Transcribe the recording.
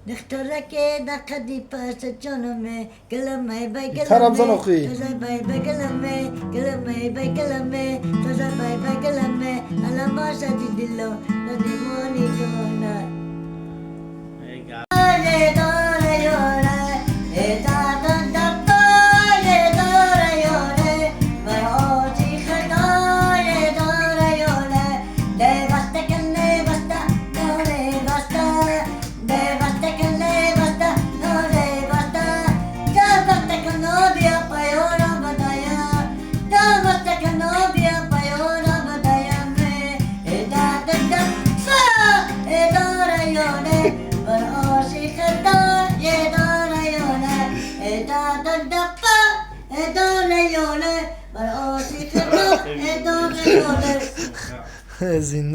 نختارك نقدي باس جنمي كلامي باي Taramzan okuyor. كلامي باي كلامي كلامي باي كلامي كلامي باي كلامي على ما شدي دلو ندي موني كمونا Zinde